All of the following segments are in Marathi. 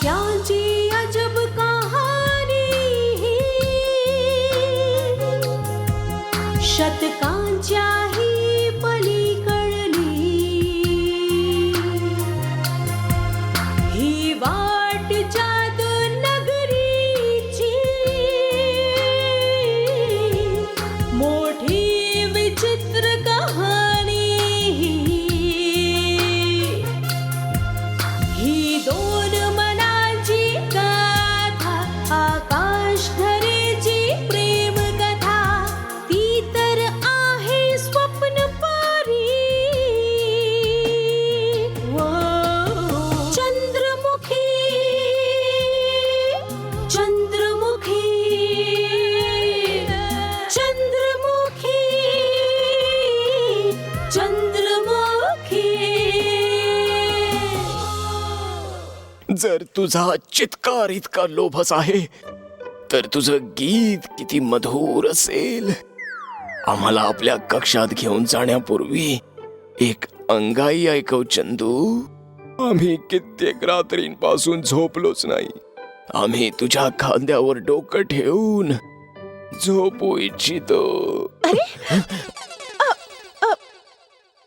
त्याची अजब कहाणी, शतकांच्याही पलीकडली ही वाट जादू नगरीची, मोठी विचित्र कहाणी। ही दोन मनाची गाथा, आकाश धरेची प्रेम कथा, ती तर आहे स्वप्न परी। चंद्रमुखी चंद्रमुखी चंद्रमुखी चंद्रमुखी। जर तुझा चित्कार इतका लोभस आहे तर तुझं गीत किती मधुर असेल। आम्हाला आपल्या कक्षात घेऊन जाण्यापूर्वी एक अंगाई ऐकव चंदू। आम्ही कित्येक रात्रींपासून झोपलोच नाही। आम्ही तुझ्या खांद्यावर डोकं ठेवून झोपू इच्छितो।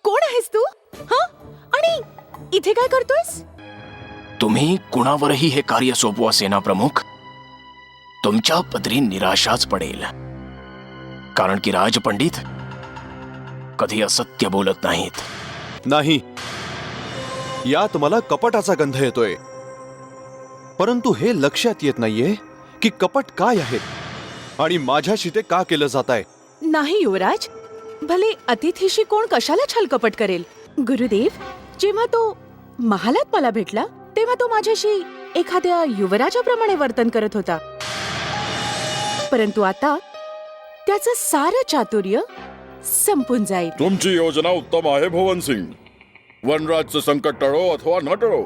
कोण आहेस तू? आणि इथे काय करतोयस? तुम्ही कुणावरही हे कार्य सोपवा सेनाप्रमुख, तुमच्या पदरी निराशाच पडेल। कारण की राजपंडित कधी असत्य बोलत नाहीत। नाही, यात मला कपटाचा गंध येतोय, परंतु हे लक्षात येत नाहीये की कपट काय आहे आणि माझ्याशी ते का केलं जात आहे। नाही युवराज, भले अतिथीशी कोण कशाला छलकपट करेल। गुरुदेव, जेव्हा तो महालात मला भेटला तेव्हा तो माझ्याशी एखाद्या युवराजाप्रमाणे वर्तन करत होता, परंतु आता त्याचं सारं चातुर्य संपून जाईल। तुमची योजना उत्तम आहे भुवन सिंग। वनराजचं संकट टळो अथवा न टळो,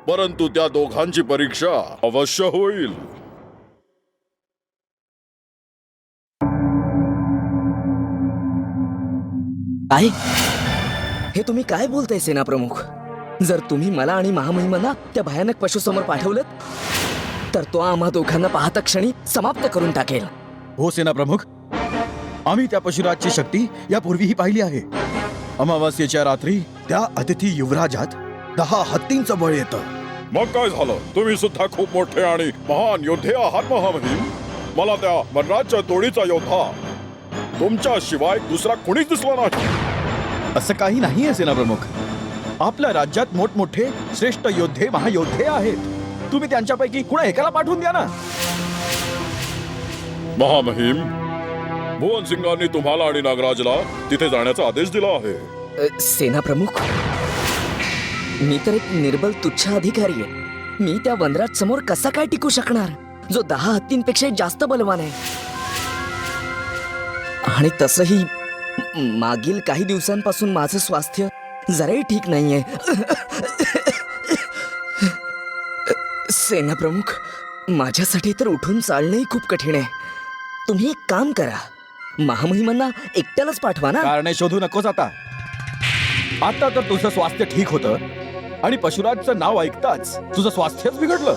परंतु त्या दोघांची परीक्षा अवश्य होईल। काय हे तुम्ही काय बोलताय सेनाप्रमुख? जर तुम्ही मला आणि महामहिमांना त्या भयानक पशुसमोर पाठवलं तर तो आम्हा दोघांना पाहता क्षणी समाप्त करून टाकेल। हो सेनाप्रमुख, आम्ही त्या पशुराजची शक्ती यापूर्वीही पाहिली आहे। अमावास्येच्या रात्री त्या अतिथी युवराजात 10 हत्तींचं बळ येतं। मग काय झालं? तुम्ही सुद्धा खूप मोठे आणि महान योद्धे आहात महामहिम। मला त्या वनराजच्या तोडीचा योद्धा तुमच्या शिवाय दुसरा कोणीच दिसला नाही। असं काही नाहीये सेनाप्रमुख। आपल्या राज्यात मोठमोठे श्रेष्ठ योद्धे महायोद्धे आहेत। तुम्ही त्यांच्यापैकी कुणा एकाला पाठवून द्या ना। महामहिम, भुवन सिंगांनी तुम्हाला आणि नागराजला तिथे जाण्याचा आदेश दिला आहे। सेनाप्रमुख, मी तर एक निर्बल तुच्छ अधिकारी आहे। मी त्या वनराज समोर कसा काय टिकू शकणार, जो 10 हत्तींपेक्षा जास्त बलवान आहे? आणि तसंही मागील काही दिवसांपासून माझं स्वास्थ्य जराही ठीक नाहीये। सेनाप्रमुख, माझ्यासाठी तर उठून चालणंही खूप कठीण आहे। तुम्ही एक काम करा, महामहिमांना एकट्यालाच पाठवा ना। कारणे शोधू नकोस आता। आता तर तुझं स्वास्थ्य ठीक होतं आणि पशुराजचं नाव ऐकताच तुझं स्वास्थ्यच बिघडलं।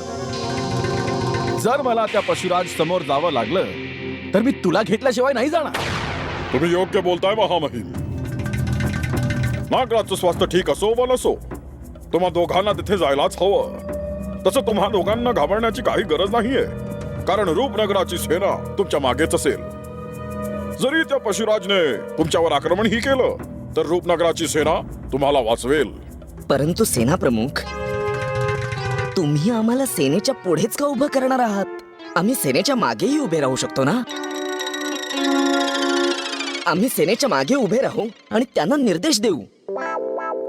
जर मला त्या पशुराज समोर जावं लागलं तर मी तुला घेतल्याशिवाय नाही जाणार। तुम्ही योग्य बोलताय महामहिम। नागराजचं स्वास्थ्य ठीक असो व नसो, तुम्हा दोघांना तिथे जायलाच हवं। तसं तुम्हा दोघांना घाबरण्याची काही गरज नाहीये, कारण रूपनगराची सेना तुमच्या मागेच असेल। जरी त्या पशुराजने तुमच्यावर आक्रमणही केलं तर रूपनगराची सेना तुम्हाला वाचवेल। परंतु सेनाप्रमुख, तुम्ही आम्हाला सेनेच्या पुढेच का उभं करणार आहात? आम्ही सेनेच्या मागेही उभे राहू शकतो ना। आम्ही सेनेच्या मागे उभे राहू आणि त्यांना निर्देश देऊ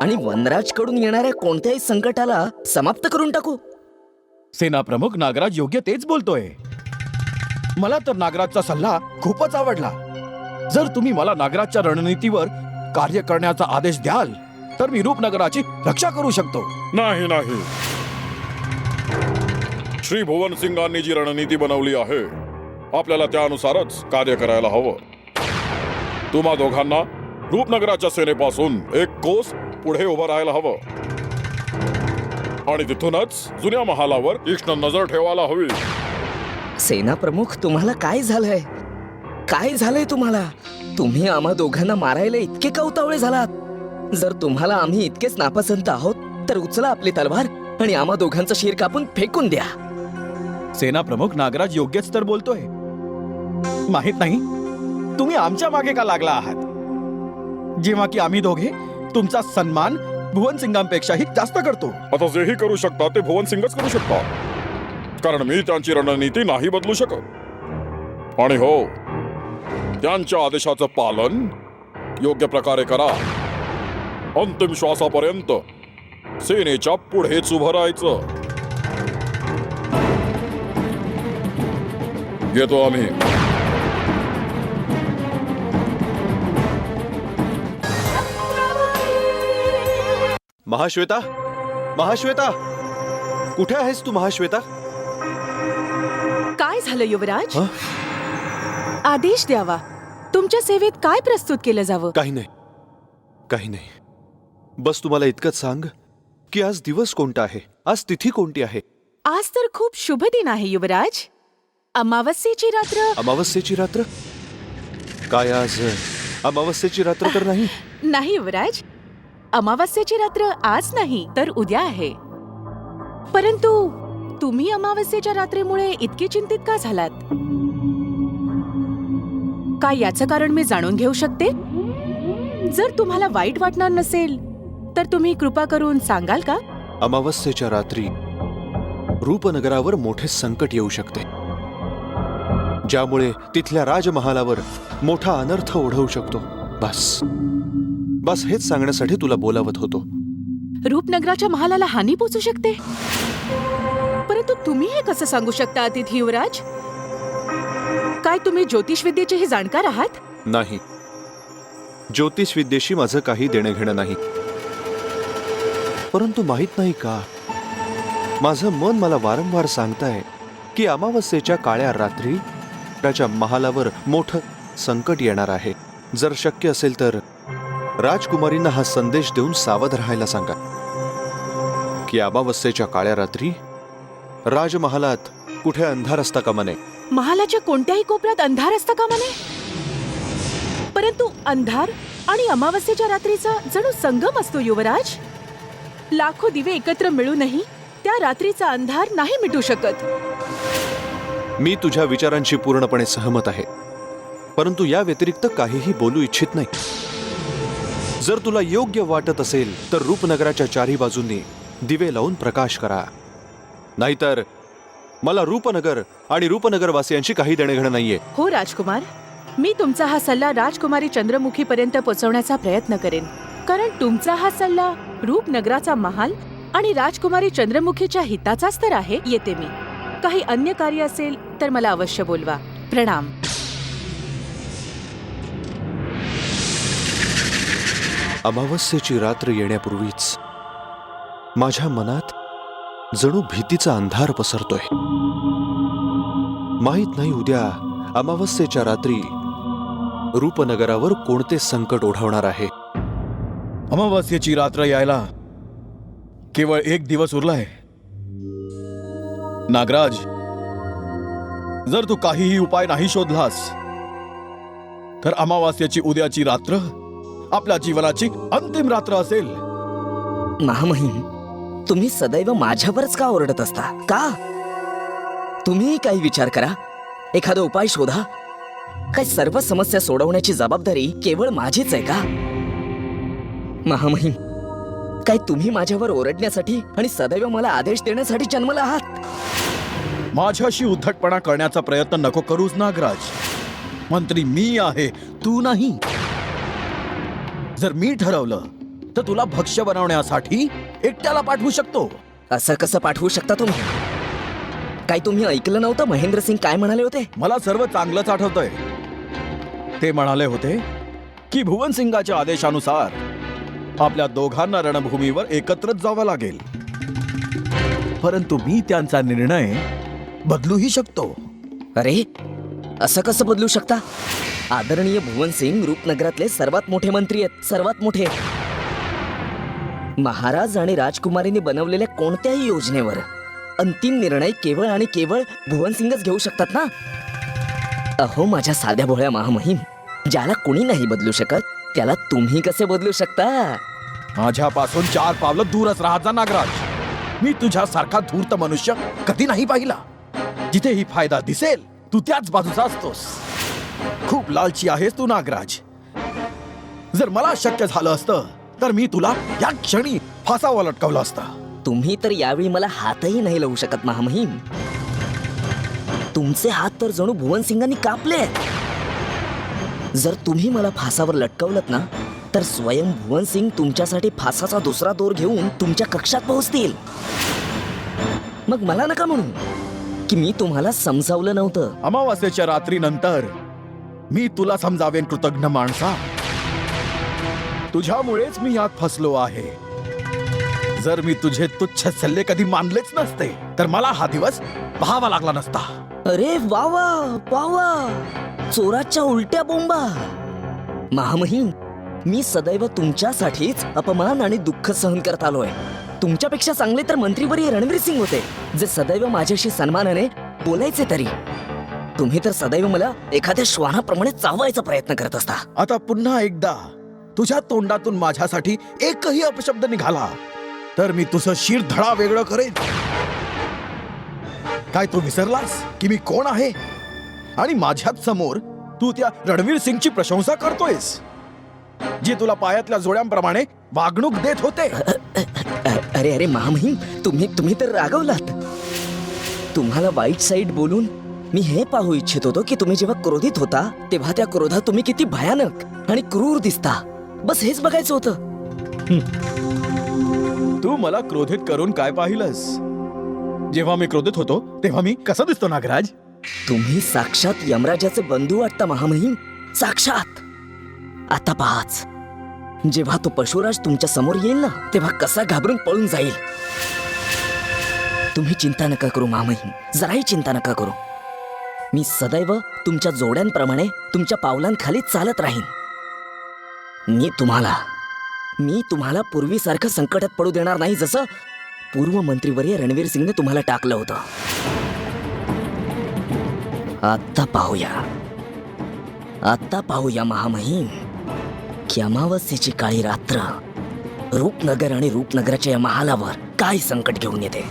आणि वनराजकडून येणाऱ्या कोणत्याही संकटाला समाप्त करून टाकू। सेनाप्रमुख, नागराज योग्य तेच बोलतोय। मला तर नागराजचा सल्ला खूपच आवडला। जर तुम्ही मला नागराजच्या रणनीतीवर कार्य करण्याचा आदेश द्याल तर मी रूपनगराची रक्षा करू शकतो। नाही नाही, श्री भुवन सिंगांनी जी रणनीती बनवली आहे आपल्याला त्यानुसारच कार्य करायला हवं। तुम्हा दोघांना रूपनगराच्या सेनेपासून एक कोस पुढे उभं राहायला हवं। आणि तिथूनच जुन्या महालावर तीक्ष्ण नजर ठेवायला हवी. सेना प्रमुख, तुम्हाला काय झालंय? काय झालंय तुम्हाला? तुम्ही आम्हा दोघांना मारायला इतके का उतावळे झालात? जर तुम्हाला आम्ही इतकेच नापसंत आहोत तर उचला आपली तलवार आणि आम्हा दोघांचं शिर कापून फेकून द्या. सेना प्रमुख, नागराज योग्यच तर बोलतोय. माहित नाही तुम्ही आमच्या मागे का लागला आहात, जेव्हा की आम्ही दोघे तुमचा सन्मान भुवन सिंगांपेक्षाही जास्त करतो. आता जेही करू शकता ते भुवन सिंगच करू शकतात, कारण मी त्यांची रणनीती नाही बदलू शकत. आणि हो, त्यांच्या आदेशाचं पालन योग्य प्रकारे करा. अंतिम श्वासापर्यंत सेनेच्या पुढेच उभं राहायचं. येतो आम्ही. महाश्वेता, महाश्वेता, कुठे आहेस तू महाश्वेता? काय झालं युवराज? हं? आदेश द्यावा. तुमच्या सेवेत काय प्रस्तुत केलं जावं? काही नाही, काही नाही. बस तुम्हाला इतकंच सांग की आज दिवस कोणता आहे, आज तिथी कोणती आहे. आज तर खूप शुभ दिन आहे युवराज. अमावस्येची रात्र. अमावस्येची रात्र? काय आज अमावस्येची रात्र तर नाही? नाही युवराज, अमावस्येची रात्र आज नाही तर उद्या आहे. परंतु तुम्ही अमावस्येच्या रात्रीमुळे इतकी चिंतित का झालात? काय याचं कारण मी जाणून घेऊ शकते? जर तुम्हाला वाईट वाटणार नसेल तर तुम्ही कृपा करून सांगाल का? अमावस्येच्या रात्री रूपनगरावर मोठे संकट येऊ शकते, ज्यामुळे तिथल्या राजमहालावर मोठा अनर्थ ओढवू शकतो. बस बस हेच सांगण्यासाठी तुला बोलावत होतो. रूपनगराच्या महालाला हानी पोचू शकते, परंतु तुम्ही हे कसं सांगू शकता अतिथी युवराज? काय तुम्ही ज्योतिषविद्येचेही जाणकार आहात? नाही, ज्योतिषविद्येशी माझं काही देणं घेणं नाही. परंतु माहित नाही का, माझं मन मला वारंवार सांगताय की अमावस्येच्या काळ्या रात्री त्याच्या महालावर मोठं संकट येणार आहे. जर शक्य असेल तर राजकुमारींना हा संदेश देऊन सावध राहायला सांगा की अमावस्येच्या काळ्या रात्री राजमहालात कुठे अंधार असता कामा नये. महालाच्या कोणत्याही कोपऱ्यात अंधार असता कामा नये. परंतु अंधार आणि अमावस्येच्या रात्रीचा जणू संगम असतो युवराज. लाखो दिवे एकत्र मिळूनही त्या रात्रीचा अंधार नाही मिटू शकत. मी तुझ्या विचारांशी पूर्णपणे सहमत आहे, परंतु या व्यतिरिक्त काहीही बोलू इच्छित नाही. जर तुला योग्य वाटत असेल तर रूपनगराच्या चारी बाजूंनी दिवे लावून प्रकाश करा. नाहीतर मला रूपनगर आणि रूपनगरवासियांशी काही देणे घेणं नाहीये. हो राजकुमार, मी तुमचा हा सल्ला राजकुमारी चंद्रमुखी पर्यंत पोहोचवण्याचा प्रयत्न करेन, कारण तुमचा हा सल्ला रूपनगराचा महाल आणि राजकुमारी चंद्रमुखीच्या हिताचाच तर आहे. येते मी. काही अन्य कार्य असेल तर मला अवश्य बोलवा. प्रणाम. अमावस्येची रात्र येण्यापूर्वीच माझ्या मनात जणू भीतीचा अंधार पसरतोय. माहित नाही उद्या अमावस्येच्या रात्री रूपनगरावर कोणते संकट ओढवणार आहे. अमावस्येची रात्र यायला केवळ एक दिवस उरलाय. नागराज, जर तू काहीही उपाय नाही शोधलास तर अमावास्येची उद्याची रात्र आपल्या जीवनाची अंतिम रात्र असेल. महामहिम, तुम्ही सदैव माझ्यावरच का ओरडत असता? का? तुम्ही काही विचार करा, एखादा उपाय शोधा. काय सर्व समस्या सोडवण्याची जबाबदारी केवळ माझीच आहे का? महामहिम, काय तुम्ही माझ्यावर ओरडण्यासाठी आणि सदैव मला आदेश देण्यासाठी जन्मला आहात? माझ्याशी उद्धटपणा करण्याचा प्रयत्न नको करूच नागराज. मंत्री मी आहे, तू नाही. जर मी ठरवलं तर तुला भक्ष्य बनवण्यासाठी एकट्याला पाठवू शकतो. असं कसं पाठवू शकता तुम्ही? काय तुम्ही ऐकलं नव्हतं महेंद्र सिंग काय म्हणाले होते? मला सर्व चांगलंच आठवतंय. ते म्हणाले होते की भुवन सिंगाच्या आदेशानुसार आपल्या दोघांना रणभूमीवर एकत्रच जावं लागेल. परंतु मी त्यांचा निर्णय बदलूही शकतो. अरे, असं कसं बदलू शकता? आदरणीय भुवन सिंग रूपनगरातले सर्वात मोठे मंत्री आहेत, सर्वात मोठे. महाराज आणि राजकुमारीने बनवलेल्या कोणत्याही योजनेवर अंतिम निर्णय केवळ आणि केवळ भुवनसिंगच घेऊ शकतात ना. अहो माझ्या साध्या भोळ्या महामहिम, ज्याला कुणी नाही बदलू शकत त्याला तुम्ही कसे बदलू शकता? माझ्यापासून 4 पावलं दूरच राहत जा नागराज. मी तुझ्यासारखा धूर्त मनुष्य कधी नाही पाहिला. जिथेही फायदा दिसेल तू त्याच बाजूचा असतोस. खूप लालची आहेस तू नागराज. जर मला शक्य झालं असतं तर मी तुला या क्षणी फासावर लटकवलं असतं. तुम्ही तर यावेळी मला हातही नाही लावू शकत महामहिम. तुमचे हात तर जणू भुवनसिंगांनी कापले. जर तुम्ही मला फासावर लटकवलत ना तर स्वयं भुवनसिंग तुमच्यासाठी फासाचा दुसरा दोर घेऊन तुमच्या कक्षात पोहोचतील. मग मला नका म्हणू की मी तुम्हाला समजावलं नव्हतं. अमावास्येच्या रात्रीनंतर मी तुला समजावेन कृतज्ञ माणसा. तुझ्यामुळेच मी यात फसलो आहे. जर मी तुझे तुच्छ सल्ले कधी मानलेच नसते तर मला हा दिवस पाहावा लागला नसता. अरे वा वा वा वा, चोराच्या उलट्या बोंबा. महामहिम, मी सदैव तुमच्यासाठीच अपमान आणि दुःख सहन करत आलोय. तुमच्यापेक्षा चांगले तर मंत्रीवर्य रणवीर सिंग होते, जे सदैव माझ्याशी सन्मानाने बोलायचे. तरी तुम्ही तर सदैव मला एखाद्या श्वानाप्रमाणे चावायचा प्रयत्न करत असता. आता पुन्हा एकदा तुझ्या तोंडातून माझ्यासाठी एकही अपशब्द निघाला तर मी तुझं शिर धडा वेगळं करेन. काय तू विसरलास की मी कोण आहे? आणि माझ्याच समोर तू त्या रणवीर सिंगची प्रशंसा करतोयस, जे तुला पायातल्या जोड्यांप्रमाणे वागणूक देत होते. अरे अरे महामहिम, तुम्ही तर रागवलात. तुम्हाला वाईट साईड बोलून मी हे पाहू इच्छित होतो की तुम्ही जेव्हा क्रोधित होता तेव्हा त्या क्रोधात तुम्ही किती भयानक आणि क्रूर दिसता. बस हेच बघायचं होतं. तू मला क्रोधित करून काय पाहिलंस? जेव्हा मी क्रोधित होतो तेव्हा मी कसा दिसतो नागराज? तुम्ही साक्षात यमराजाचे बंधू वाटता महामहिम, साक्षात. आता पाहाच, जेव्हा तो पशुराज तुमच्या समोर येईल ना तेव्हा कसा घाबरून पळून जाईल. तुम्ही चिंता नका करू महामहिम, जराही चिंता नका करू. मी सदैव तुमच्या जोड्यांप्रमाणे तुमच्या पावलांखाली चालत राहीन. मी तुम्हाला पूर्वीसारखं संकटात पडू देणार नाही, जसं पूर्व मंत्रीवर्य रणवीर सिंगने तुम्हाला टाकलं होतं. आता पाहूया महामहिम की अमावस्येची काळी रात्र रूपनगर आणि रूपनगराच्या या महालावर काय संकट घेऊन येते.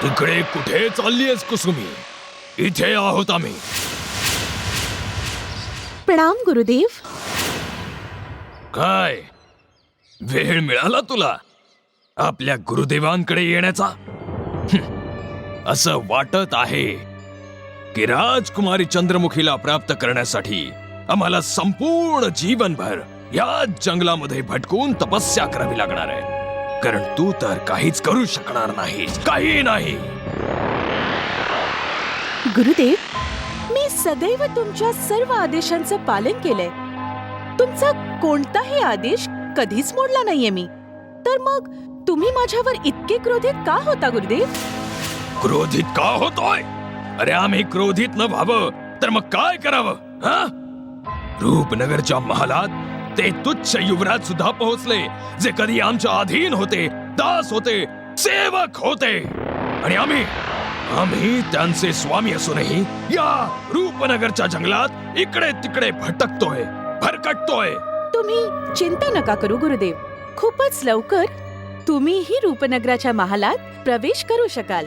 तिकडे कुठे चाललीयस कुसुमी? इथे आहोत आम्ही. प्रणाम गुरुदेव. काय वेळ मिळाला तुला आपल्या गुरुदेवांकडे येण्याचा? असं वाटत आहे की राजकुमारी चंद्रमुखीला प्राप्त करण्यासाठी आम्हाला संपूर्ण जीवनभर या जंगलामध्ये भटकून तपस्या करावी लागणार आहे. कारण तू तर काहीच करू शकणार नाहीस, काही नाही. गुरुदेव, मी सदैव तुमच्या सर्व आदेशांचं पालन केलंय. तुमचा कोणताही आदेश कधीच मोडला नाहीये मी. तर मग तुम्ही माझ्यावर इतके क्रोधित का होता गुरुदेव? क्रोधित का होतोय? अरे आम्ही क्रोधित न व्हावं तर मग काय करावं? हा? रूपनगरच्या महालात ते तुच्छ युवराज सुद्धा पोहोचले, जे कधी आमच्या अधीन होते, दास होते, सेवक होते. आणि आम्ही त्यांचे स्वामी असूनही या रूपनगरच्या जंगलात इकडे तिकडे भटकतोय, भरकटतोय. तुम्ही चिंता नका करू गुरुदेव. खूपच लवकर तुम्हीही रूपनगराच्या महालात प्रवेश करू शकाल.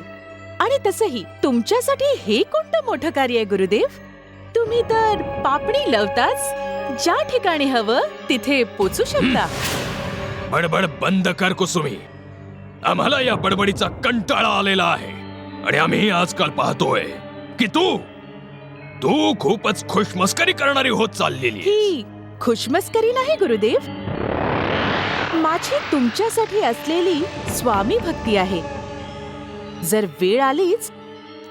आणि तसंही तुमच्यासाठी हे कोणतं मोठं कार्य आहे गुरुदेव? तुम्ही तर पापणी लावताच ज्या ठिकाणी हवं तिथे पोचू शकता. बडबड बंद कर कुसुमी. आम्हाला या बडबडीचा कंटाळा आलेला आहे. आणि आम्ही आजकाल पाहतोय की तू तू खूपच खुशमस्करी करणारी होत चाललेली आहेस. ही खुशमस्करी नाही गुरुदेव, माझी तुमच्यासाठी असलेली स्वामी भक्ती आहे. जर वेळ आलीच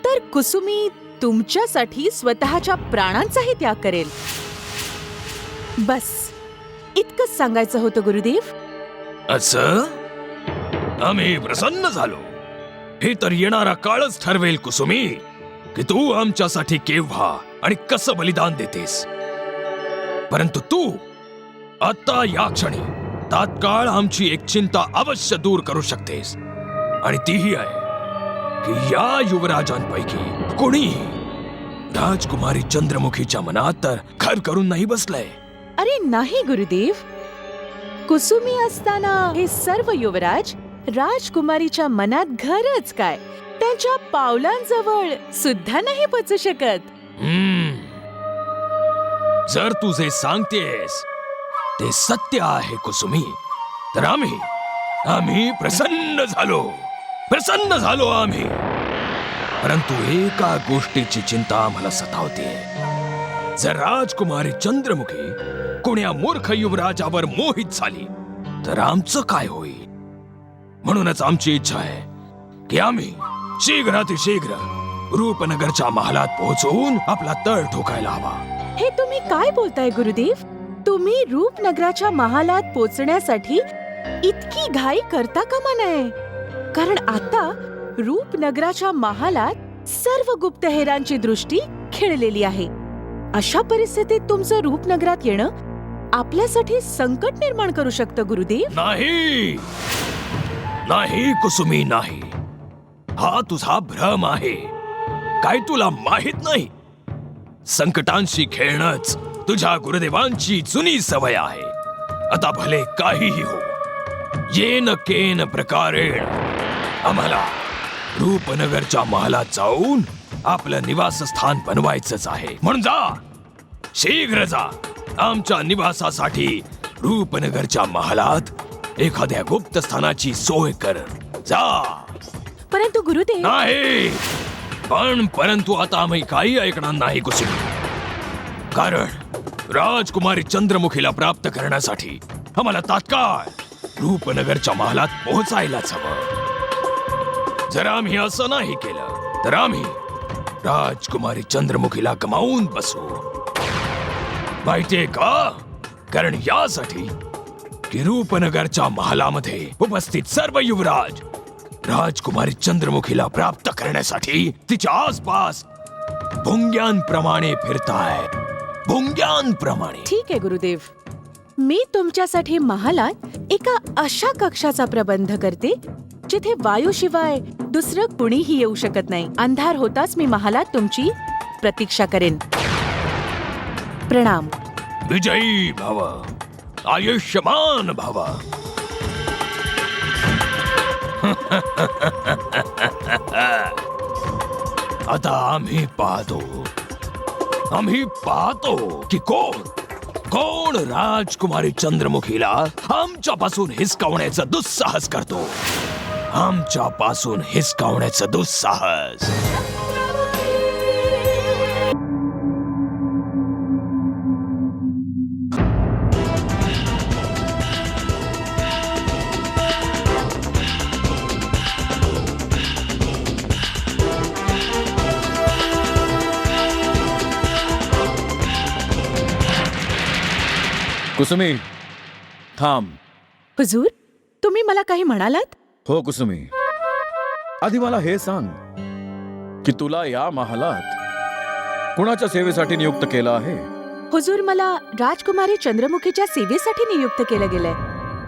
तर कुसुमी तुमच्यासाठी स्वतःच्या प्राणांचाही त्याग करेल. बस इतकंच सांगायचं होतं गुरुदेव. असं आम्ही प्रसन्न झालो. हे तर येणारा काळच ठरवेल कुसुमी की तू आमच्यासाठी केव्हा आणि कसं बलिदान देतेस. परंतु तू आता या क्षणी तात्काळ आमची एक चिंता अवश्य दूर करू शकतेस, आणि तीही आहे की या युवराजांपैकी कोणीही राजकुमारी चंद्रमुखीच्या मनात तर घर करून नाही बसलंय. अरे नाही गुरुदेव, कुसुमी असताना हे सर्व युवराज राजकुमारीच्या मनात घरच काय, त्यांच्या पावलांजवळ सुद्धा नाही पोचू शकत. जर तू जे सांगतेस ते सत्य आहे कुसुमी, तर आम्ही प्रसन्न झालो आम्ही. परंतु एका गोष्टीची चिंता आम्हाला सतावते. जर राजकुमारी चंद्रमुखी कोण्या मूर्ख युवराजावर मोहित झाली तर आमचं काय होईल. म्हणूनच आमची इच्छा आहे की आम्ही शीघ्रातिशीघ्र रूपनगरच्या महालात पोहोचून आपला तळ ठोकायला हवा. हे तुम्ही काय बोलताय गुरुदेव? तुम्ही रूपनगराच्या महालात पोचण्यासाठी इतकी घाई करता कामा नये. कारण आता रूपनगराच्या महालात सर्व गुप्तहेरांची दृष्टी खिळलेली आहे. अशा परिस्थितीत तुमचं रूपनगरात येणं आपल्यासाठी संकट निर्माण करू शकतं गुरुदेव. नाही नाही कुसुमी, नाही. हा तुझा भ्रम आहे. काय तुला माहित नाही, संकटांशी खेळणंच तुझ्या गुरुदेवांची जुनी सवय आहे. आता भले काहीही हो, येन केन प्रकारेण आम्हाला रूपनगरच्या महालात जाऊन आपलं निवासस्थान बनवायचंच आहे. म्हणून जा, शीघ्र जा. आमच्या निवासासाठी रूपनगरच्या महालात एखाद्या गुप्त स्थानाची सोय कर. जा. परंतु गुरुदेव, नाही, परंतु आता आम्ही काही ऐकणार नाही कुसुमी. कारण राजकुमारी चंद्रमुखीला प्राप्त करण्यासाठी आम्हाला तात्काळ रूपनगरच्या महालात पोहोचायलाच हवं. जर आम्ही असं नाही केलं तर आम्ही राजकुमारी चंद्रमुखीला गमावून बसू. माहितीये का? कारण यासाठी की रूपनगरच्या महालामध्ये उपस्थित सर्व युवराज राजकुमारी चंद्रमुखीला प्राप्त करण्यासाठी तिच्या आसपास भुंग्यांप्रमाणे फिरतायत. भुंग्यांप्रमाणे. ठीक आहे गुरुदेव, मी तुमच्यासाठी महालात एका अशा कक्षाचा प्रबंध करते जिथे वायूशिवाय दुसरं कुणीही येऊ शकत नाही. अंधार होताच मी महालात तुमची प्रतीक्षा करेन. प्रणाम. विजयी भव, आयुष्यमान भव. आता आम्ही पाहतो की कोण राजकुमारी चंद्रमुखीला आमच्यापासून हिसकावण्याचं दुस्साहस करतो. आमच्यापासून हिसकावण्याचं दुस्साहस. कुसुमी, थांब. हुजूर, तुम्ही मला काही म्हणालात? हो कुसुमी, आधी मला हे सांग की तुला या महालात कुणाच्या सेवेसाठी नियुक्त केलं आहे? हुजूर, मला राजकुमारी चंद्रमुखीच्या सेवेसाठी नियुक्त केलं गेलंय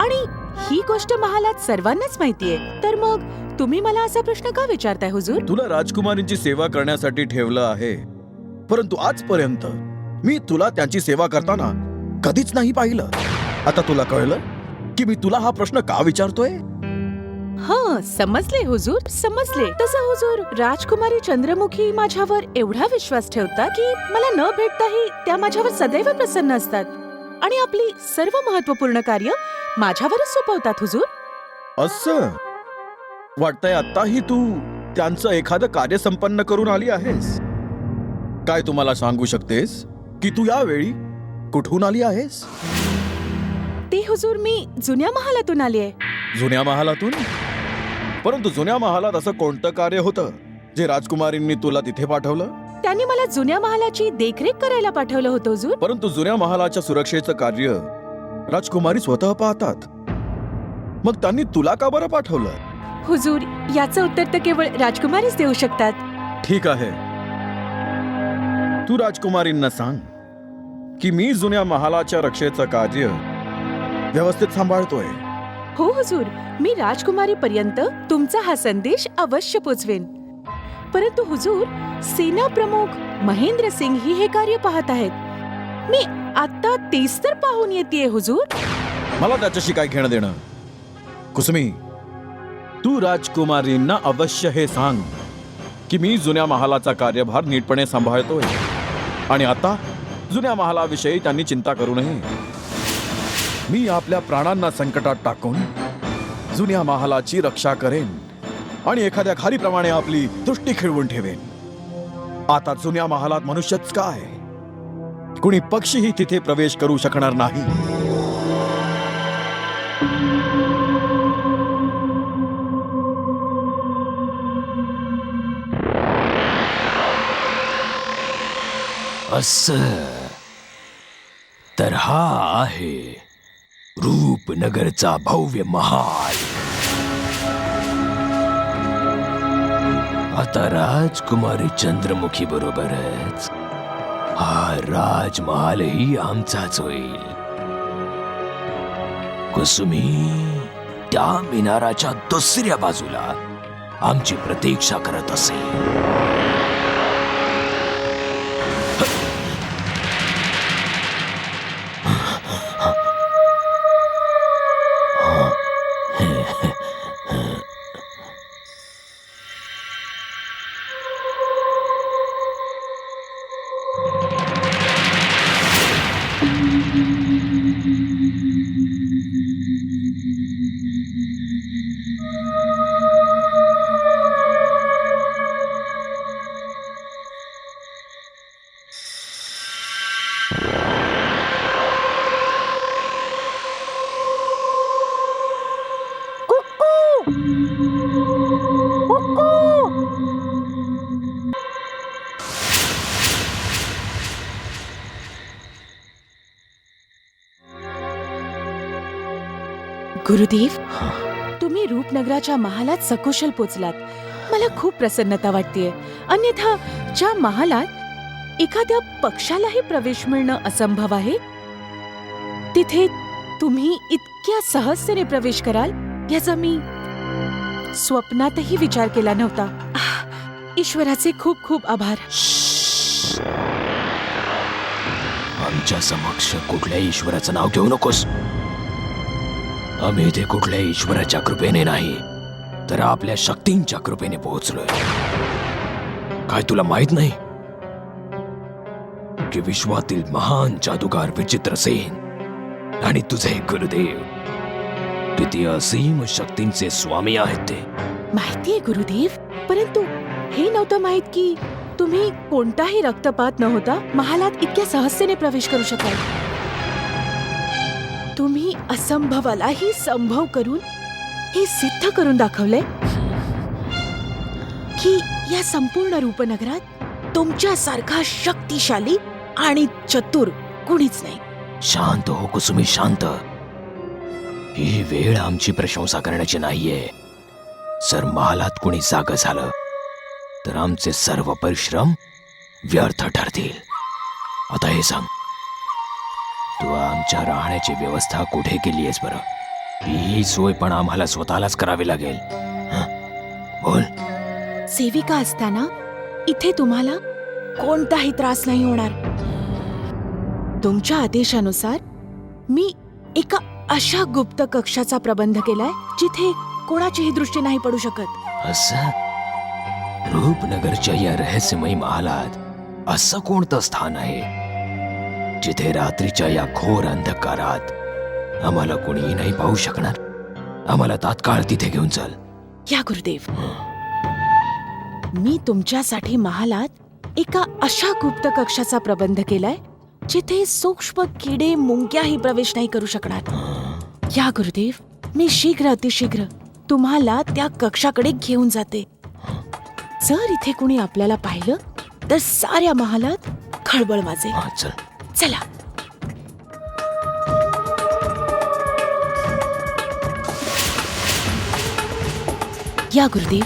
आणि ही गोष्ट महालात सर्वांनाच माहितीये. तर मग तुम्ही मला असा प्रश्न का विचारताय हुजूर? तुला राजकुमारींची सेवा करण्यासाठी ठेवलं आहे, परंतु आजपर्यंत मी तुला त्यांची सेवा करताना कधीच नाही पाहिलं. आता तुला कळलं की मी तुला हा प्रश्न का विचारतोय? हा, समजले हुजूर, समजले. तसं हुजूर, राजकुमारी चंद्रमुखी माझ्यावर एवढा विश्वास ठेवतात की मला न भेटताही त्या माझ्यावर सदैव प्रसन्न असतात आणि आपली सर्व महत्त्वपूर्ण कार्य माझ्यावरच सोपवतात हुजूर. असं वाटतंय आताही तू त्यांचं एखादं कार्य संपन्न करून आली आहेस. काय तुम्हाला सांगू शकतेस की तू यावेळी कुठून आली आहेस? ते हुजूर, मी जुन्या महालातून आली आहे. जुन्या महालातून? परंतु जुन्या महालात असं कोणतं कार्य होतं जे राजकुमारींनी तुला तिथे पाठवलं? त्यांनी मला जुन्या महालाची देखरेख करायला पाठवलं होतं हुजूर. परंतु जुन्या महालाच्या सुरक्षेचं कार्य राजकुमारी स्वतः पाहतात. मग त्यांनी तुला का बरं पाठवलं? हुजूर, याचं उत्तर तर केवळ राजकुमारीच देऊ शकतात. ठीक आहे, तू राजकुमारींना सांग की मी जुन्या महालाच्या रक्षेचं कार्य व्यवस्थित सांभाळतोय. हो हुजूर, मी राजकुमारी पर्यंत तुमचा हा संदेश अवश्य पोचवेन. परंतु हुजूर, सेना प्रमुख महेंद्र सिंग ही हे कार्य पाहत आहेत. मी आता तेच तर पाहून येतेय हुजूर. मला त्याच्याशी काय घेणं देणं? कुसुमी, तू राजकुमारींना अवश्य हे सांग की मी जुन्या महालाचा कार्यभार नीटपणे सांभाळतोय आणि आता जुन्या महालाविषयी त्यांनी चिंता करू नये. मी आपल्या प्राणांना संकटात टाकून जुन्या महालाची रक्षा करेन आणि एखाद्या खारीप्रमाणे आपली दृष्टी खिळवून ठेवेन. आता जुन्या महालात मनुष्यच काय, कुणी पक्षीही तिथे प्रवेश करू शकणार नाही. असं तर हा आहे रूपनगरचा भव्य महाल. आता राजकुमारी चंद्रमुखी बरोबरच हा राजमहालही आमचाच होईल. कुसुमी त्या मिनाराच्या दुसऱ्या बाजूला आमची प्रतीक्षा करत असेल. गुरुदेव, तुम्ही रूपनगराच्या महालात सकुशल पोचलात. मला खूप प्रसन्नता वाटतेय. अन्यथा ज्या महालात एखाद्या पक्षालाही प्रवेश मिळणं असंभव आहे, तिथे तुम्ही इतक्या सहजतेने प्रवेश कराल याचा मी स्वप्नातही विचार केला नव्हता. ईश्वराचे खूप खूप आभार. आमच्या समक्ष कुठल्या ईश्वराचं नाव घेऊ नकोस. आम्ही इथे कुठल्या ईश्वराच्या कृपेने नाही तर आपल्या शक्तींच्या कृपेने पोहोचलोय. काय तुला माहित नाही की विश्वातील महान जादूगार विचित्रसेन आणि तुझे गुरुदेव किती असीम शक्तींचे स्वामी आहेत ते? माहितीये गुरुदेव, परंतु हे नव्हतं माहित की तुम्ही कोणताही रक्तपात न होता महालात इतक्या सहजतेने प्रवेश करू शकाल. तुम्ही असंभवालाही संभव करून हे सिद्ध करून दाखवले की या संपूर्ण रूपनगरात तुमच्यासारखा शक्तिशाली आणि चतुर कुणीच नाही. शांत हो कुसुमी, शांत. ही वेळ आमची प्रशंसा करण्याची नाहीये. जर महालात कुणी जागं झालं तर आमचे सर्व परिश्रम व्यर्थ ठरतील. आता हे सांग, तू आमच्या राहण्याची व्यवस्था कुठे केली आहेस बरं? ही सोय पण आम्हाला स्वतःलाच करावी लागेल. बोल. सेविका असताना इथे तुम्हाला कोणताही त्रास नाही होणार. तुमच्या आदेशानुसार मी एका अशा गुप्त कक्षाचा प्रबंध केलाय जिथे कोणाचीही दृष्टी नाही पडू शकत. असं? रूपनगरच्या या रहस्यमयी महालात असं कोणतं स्थान आहे जिथे रात्रीच्या या घोर अंधकारात आम्हाला कोणीही नाही पाहू शकणार? आम्हाला तात्काळ तिथे घेऊन चल. या गुरुदेव, मी तुमच्यासाठी महालात एका अशा गुप्त कक्षाचा प्रबंध केलाय जिथे सूक्ष्म किडे मुंग्याही प्रवेश नाही करू शकणार. या गुरुदेव, मी शीघ्र अतिशीघ्र तुम्हाला त्या कक्षाकडे घेऊन जाते. जर इथे कुणी आपल्याला पाहिलं तर साऱ्या महालात खळबळ वाजेल. चल. चला. या गुरुदेव.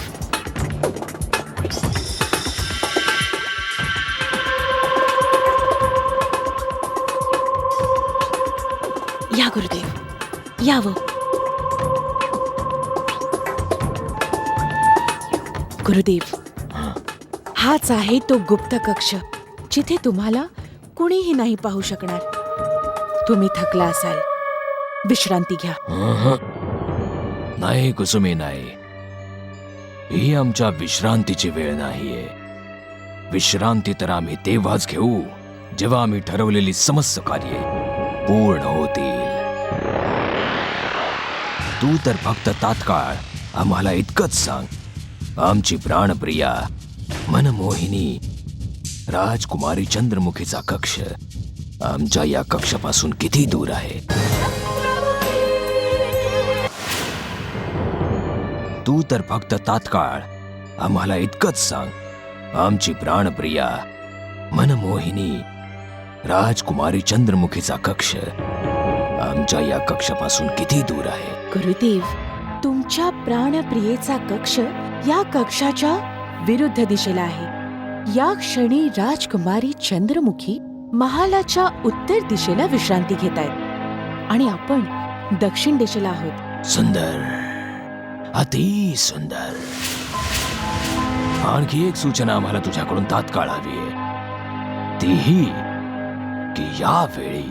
या गुरुदेव, यावं. गुरुदेव, हाच आहे तो गुप्त कक्ष जिथे तुम्हाला कुणीही नाही पाहू शकणार. तुम्ही थकला असाल, विश्रांती घ्या. नाही कुसुमी, नाही. ही आमच्या विश्रांतीची वेळ नाहीये. विश्रांती तर आम्ही तेव्हाच घेऊ जेव्हा आम्ही ठरवलेली समस्त कार्ये पूर्ण होतील. तू तर फक्त तात्काळ आम्हाला इतकंच सांग, आमची प्राणप्रिया मनमोहिनी राजकुमारी चंद्रमुखीचा कक्ष आमच्या या कक्षापासून किती दूर आहे? तू तर फक्त तात्काळ आम्हाला इतकंच सांग, आमची प्राणप्रिया मनमोहिनी राजकुमारी चंद्रमुखीचा कक्ष आमच्या या कक्षापासून किती दूर आहे? गुरुदेव, तुमच्या प्राणप्रियेचा कक्ष या कक्षाच्या विरुद्ध दिशेला आहे. या क्षणी राजकुमारी चंद्रमुखी महालाच्या उत्तर दिशेला विश्रांती घेत आहेत आणि आपण दक्षिण दिशेला आहोत. सुंदर, अति सुंदर. आणखी एक सूचना आम्हाला तुझ्याकडून तात्काळ हवी आहे. तीही की यावेळी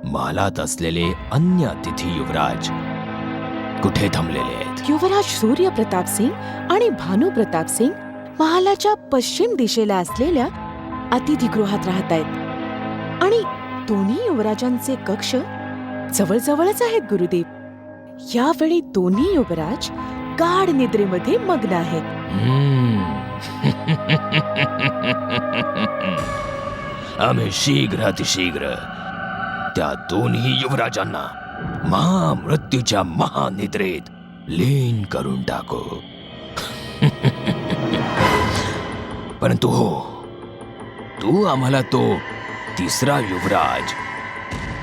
महालात असलेले अन्य अतिथी युवराज कुठे थांबलेले आहेत? युवराज सूर्य प्रताप सिंग आणि भानू प्रताप सिंग महालाच्या पश्चिम दिशेला असलेल्या अतिथीगृहात राहत आहेत आणि दोन्ही युवराजांचे कक्ष जवळजवळच आहेत. गुरुदेव, यावेळी दोन्ही युवराज गाढ निद्रेमध्ये मग्न आहेत. आम्ही शीघ्र अतिशीघ्र त्या दोन्ही युवराजांना महामृत्यूच्या महानिद्रेत लीन करून टाकू. परंतु हो, तू आम्हाला तो तिसरा युवराज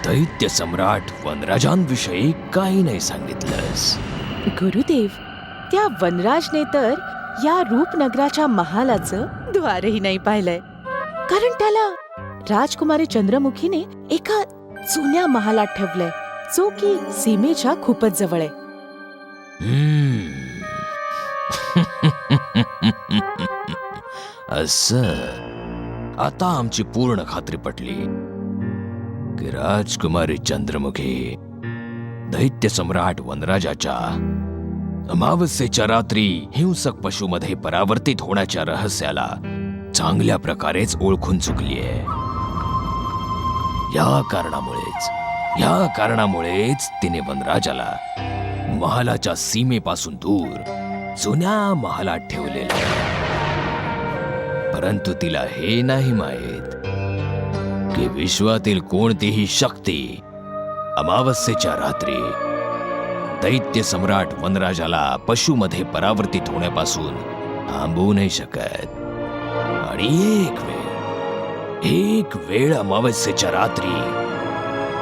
दैत्य सम्राट वनराजांविषयी काही नाही सांगितलंस. गुरुदेव, त्या वनराजने तर या रूपनगराच्या महालाचं द्वारही नाही पाहिलंय, कारण त्याला राजकुमारी चंद्रमुखीने एका जुन्या महालात ठेवलंय, जो की सीमेच्या खूपच जवळ आहे. असं, आता आमची पूर्ण खात्री पटली की राजकुमारी चंद्रमुखी दैत्य सम्राट वनराजाच्या अमावस्येच्या रात्री हिंसक पशुमध्ये परावर्तित होण्याच्या रहस्याला चांगल्या प्रकारेच ओळखून चुकलीये. या कारणामुळेच तिने वनराजाला महालाच्या सीमेपासून दूर जुन्या महालात ठेवलेलं. परंतु तिला हे नाही माहीत की विश्वातील कोणतीही शक्ती अमावस्येच्या रात्री दैत्य सम्राट वनराजाला पशुमध्ये परावर्तित होण्यापासून थांबवू नाही शकत. आणि एक वेळ अमावस्येच्या रात्री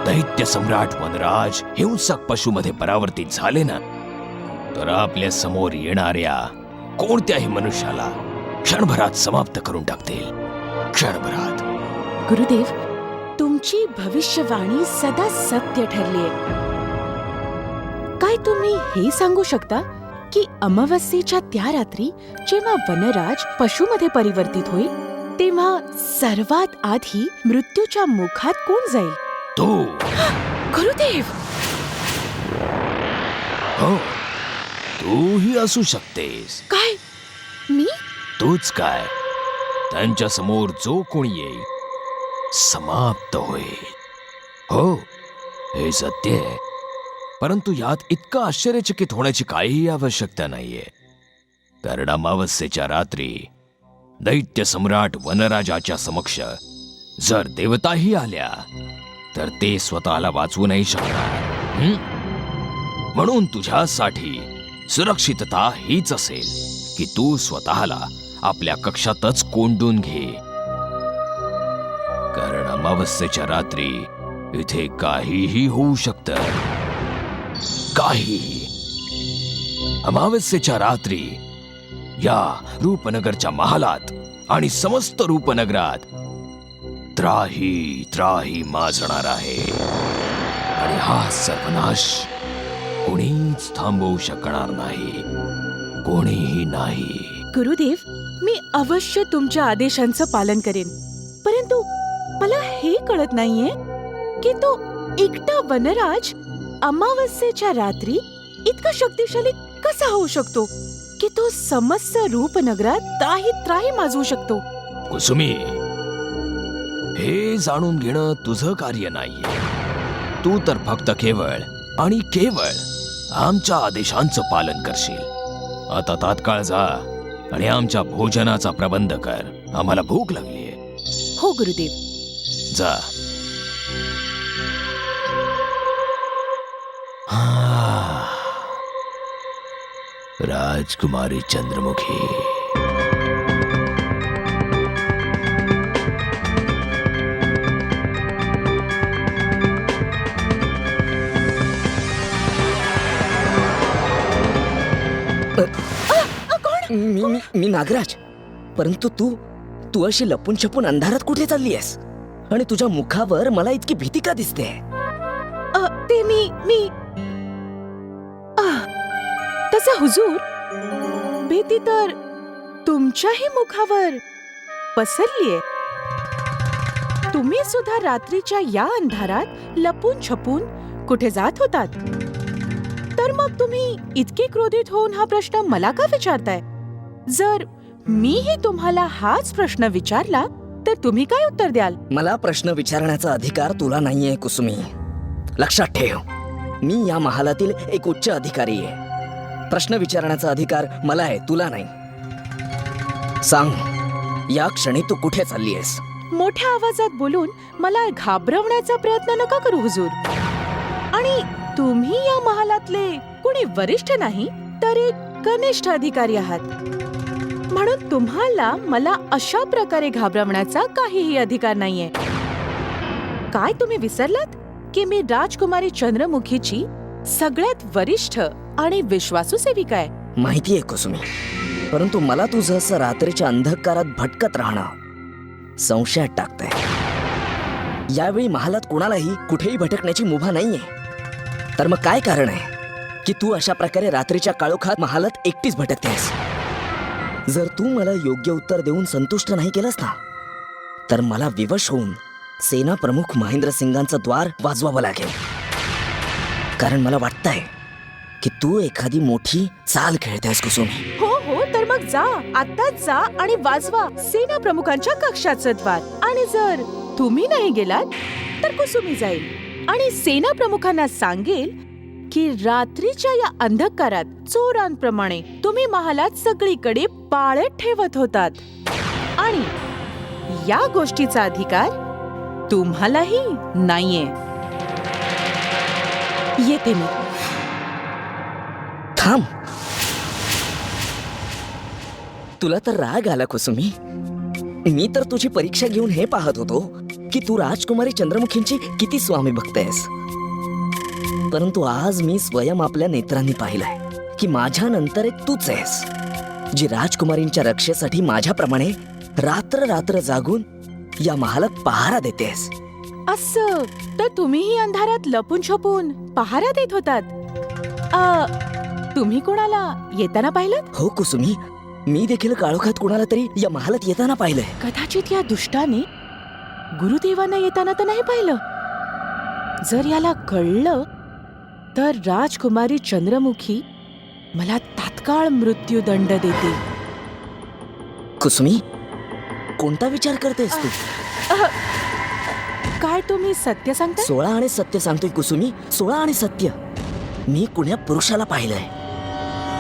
दैत्य सम्राट वनराज हिंसक पशुमध्ये परावर्तित झाले ना, तर आपल्या समोर येणाऱ्या कोणत्याही मनुष्याला क्षणभरात समाप्त करून टाकतील. क्षणभरात. गुरुदेव, तुमची भविष्यवाणी सदा सत्य ठरलीये. काय तुम्ही हे सांगू शकता की अमावस्येच्या त्या रात्री जेव्हा वनराज पशुमध्ये परिवर्तित होईल तेव्हा सर्वात आधी मृत्यूच्या मुखात कोण जाईल? तो. गुरुदेव, हो, तूही असू शकतेस. काय? मी? तूच काय, त्यांच्या समोर जो कोणी येईल समाप्त होईल. हो, हे सत्य आहे. परंतु यात इतकं आश्चर्यचकित होण्याची काहीही आवश्यकता नाहीये, कारण अमावस्येच्या रात्री दैत्य सम्राट वनराजाच्या समक्ष जर देवताही आल्या तर ते स्वतःला वाचवू नाही शकणार. म्हणून तुझ्यासाठी सुरक्षितता हीच असेल की तू स्वतःला आपल्या कक्षातच कोंडून घे. कारण अमावस्येच्या रात्री इथे काहीही होऊ शकतं. काहीही. अमावस्येच्या रात्री या रूपनगरच्या महालात आणि समस्त रूपनगरात त्राही त्राही माजणार आहे. आणि हा सर्वनाश कोणीच थांबवू शकणार नाही. कोणीही नाही. गुरुदेव, मी अवश्य तुमच्या आदेशांचं पालन करेन, परंतु मला हे कळत नाहीये की तो एकटा वनराज अमावस्येच्या रात्री इतका शक्तिशाली कसा होऊ शकतो की तो समस्त रूपनगरात त्राही त्राही माजवू शकतो. कुसुमी, हे जाणून घेणं तुझं कार्य नाहीये. तू तर फक्त केवळ आणि केवळ आमच्या आदेशांचं पालन करशील. आता तात्काळ जा आणि आमच्या भोजनाचा प्रबंध कर. आम्हाला भूक लागलीये. हो गुरुदेव. जा. हा. राजकुमारी चंद्रमुखी. मी नागराज. परंतु तू अशी लपून छपून अंधारात कुठे चालली आहेस? आणि तुझ्या मुखावर मला इतकी भीती का दिसते? ते मी तसा हुजूर, भीती तर तुमच्याही मुखावर पसरलीये. तुम्ही सुद्धा रात्रीच्या या अंधारात लपून छपून कुठे जात होतात. तर मग तुम्ही इतके क्रोधित होऊन हा प्रश्न मला का विचारताय? जर मीही तुम्हाला हाच प्रश्न विचारला तर तुम्ही काय उत्तर द्याल? मला प्रश्न विचारण्याचा अधिकार तुला नाहीये कुसुमी. लक्षात ठेव, मी या महालातील एक उच्च अधिकारी आहे. प्रश्न विचारण्याचा अधिकार मला आहे, तुला नाही. सांग, या क्षणी तू कुठे चालली आहेस? मोठ्या आवाजात बोलून मला घाबरवण्याचा प्रयत्न नका करू हुजूर. आणि तुम्ही या महालातले कोणी वरिष्ठ नाही तर एक कनिष्ठ अधिकारी आहात, म्हणून तुम्हाला मला अशा प्रकारे घाबरवण्याचा काहीही अधिकार नाहीये. काय तुम्ही विसरलात की मी राजकुमारी चंद्रमुखीची सगळ्यात वरिष्ठ आणि विश्वासू सेविका आहे? माहितीये कुसुमी, परंतु मला तुझं असं रात्रीच्या अंधकारात भटकत राहणं संशयात टाकतंय. यावेळी महालात कुणालाही कुठेही भटकण्याची मुभा नाहीये. तर मग काय कारण आहे की तू अशा प्रकारे रात्रीच्या काळोखात महालात एकटीच भटकतेस? जर तू मला योग्य उत्तर देऊन संतुष्ट नाही केलंस ना, तर मला विवश होऊन सेना प्रमुख महेंद्र सिंगांचं द्वार वाजवावं लागेल. कारण मला वाटतंय की तू एखादी मोठी चाल खेळतेस कुसुमी. हो हो, तर मग जा, आत्ताच जा आणि वाजवा सेना प्रमुखांच्या कक्षाचं द्वार. आणि जर तुम्ही नाही गेलात तर कुसुमी जाईल आणि सेना प्रमुखांना सांगेल की रात्रीच्या या अंधकारात चोरांप्रमाणे तुम्ही महालात सगळीकडे पाळत ठेवत होतात. आणि या गोष्टीचा अधिकार तुम्हालाही नाहीये. येते मी. थांब. तुला तर राग आला कुसुमी. मी तर तुझी परीक्षा घेऊन हे पाहत होतो की तू राजकुमारी चंद्रमुखींची किती स्वामी भक्त आहेस. परंतु आज मी स्वयं आपल्या नेत्रांनी पाहिलंय की माझ्या नंतर एक तूच आहेस जी राजकुमारींच्या रक्षेसाठी माझ्याप्रमाणे रात्र रात्र जागून या महालात पहारा देतेस. असं तर तुम्हीही अंधारात लपून छपून पहारा देत होतात. तुम्ही कोणाला येताना पाहिलं? हो कुसुमी, मी देखील काळोखात कुणाला तरी या महालात येताना पाहिलंय. कदाचित या दुष्टाने गुरुदेवांना येताना तर नाही पाहिलं. जर याला कळलं तर राजकुमारी चंद्रमुखी मला तात्काळ मृत्यूदंड देते. कुसुमी, कोणता विचार करतेस तू? काय तुम्ही सत्य सांगता? 16 आणि सत्य सांगतोय कुसुमी, 16 आणि सत्य. मी कुण्या पुरुषाला पाहिलंय,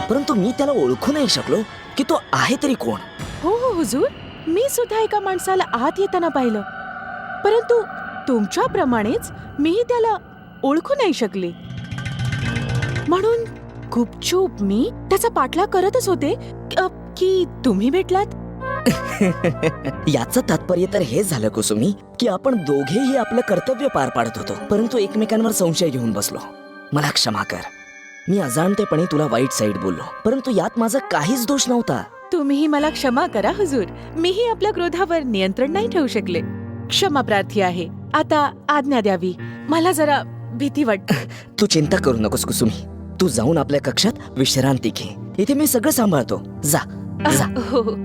परंतु मी त्याला ओळखू नाही शकलो की तो आहे तरी कोण. हो हो हुजूर, मी सुद्धा एका माणसाला आत येताना पाहिलं, परंतु तुमच्याप्रमाणेच मीही त्याला ओळखू नाही शकले. म्हणून गुपचूप मी त्याचा पाठलाग करतच होते की तुम्ही भेटलात. याचं तात्पर्य तर हेच झालं कुसुमी की आपण दोघेही आपलं कर्तव्य पार पाडत होतो, परंतु एकमेकांवर संशय घेऊन बसलो. मला क्षमा कर, मी अजाणतेपणे तुला वाईट साईड बोललो, परंतु यात माझा काहीच दोष नव्हता. तुम्हीही मला क्षमा करा हुजूर. मीही आपल्या क्रोधावर नियंत्रण नाही ठेवू शकले. क्षमा प्रार्थी आहे. आता आज्ञा द्यावी, मला जरा भीती वाटते. तू चिंता करू नकोस कुसुमी, तू जाऊन आपल्या कक्षात विश्रांती घे. इथे मी सगळं सांभाळतो. जा जा. हो.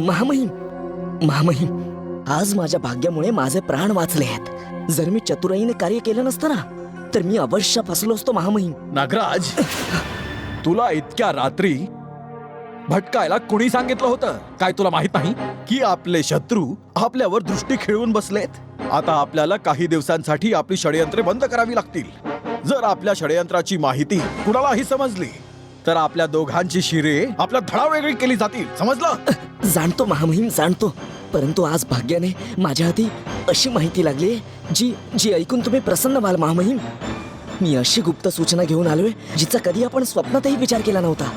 महामहिम, महामहिम, आज माझ्या भाग्यामुळे माझे प्राण वाचले आहेत. जर मी चतुराईने कार्य केलं नसतं ना, तर मी अवश्य फसलो असतो महामहिम. नागराज, तुला इतक्या रात्री भटकायला कुणी सांगितलं होतं? काय तुला माहित नाही की आपले शत्रू आपल्यावर दृष्टी खिळवून बसलेत? आता आपल्याला काही दिवसांसाठी आपली षडयंत्रे बंद करावी लागतील. जर आपल्या षडयंत्राची माहिती कुणालाही समजली तर आपल्या दोघांची शिरे आपल्या धडावेगळी केली जातील. समजलं? जाणतो महामहिम, जाणतो. परंतु आज भाग्याने माझ्या हाती अशी माहिती लागली जी जी ऐकून तुम्ही प्रसन्न व्हाल महामहिम. मी अशी गुप्त सूचना घेऊन आलोय जिचा कधी आपण स्वप्नातही विचार केला नव्हता.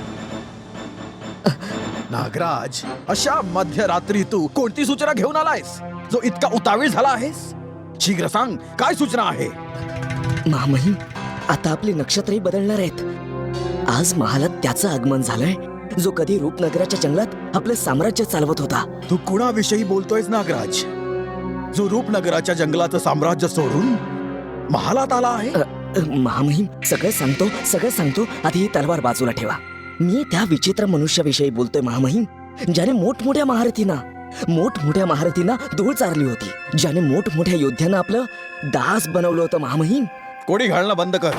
नागराज, अशा मध्यरात्री तू कोणती सूचना घेऊन आलायस जो इतका उतावीळ झाला आहेस? शीघ्र सांग, काय सूचना आहे? महामहिम, आता आपली नक्षत्रही बदलणार आहेत. आज महालात त्याचं आगमन झालंय जो कधी रूपनगराच्या जंगलात आपलं साम्राज्य चालवत होता. तू कुणाविषयी बोलतोयस नागराज? जो रूपनगराच्या जंगलाचं साम्राज्य सोडून महालात आला आहे? महामहिम, सगळं सांगतो. आधी ही तलवार बाजूला ठेवा. मी त्या विचित्र मनुष्याविषयी बोलतोय महामहिम, ज्याने मोठमोठ्या महारथींना धूळ चारली होती, ज्याने मोठमोठ्या योद्ध्यांना आपलं दास बनवलं होतं महामहिम. कोणी घालणं बंद कर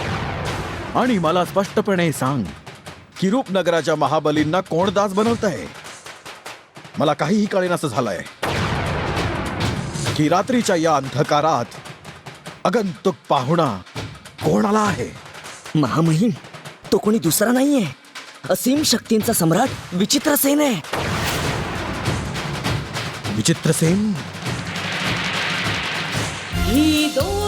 आणि मला स्पष्टपणे सांग की रूपनगराच्या महाबलींना कोण दास बनवत आहे? मला काहीही कळेनासं झालंय की रात्रीच्या या अंधकारात आगंतुक पाहुणा कोण आला आहे? महामहिम, तो कोणी दुसरा नाहीये, असीम शक्तींचा सम्राट विचित्रसेन आहे. विचित्रसेन? ही दोन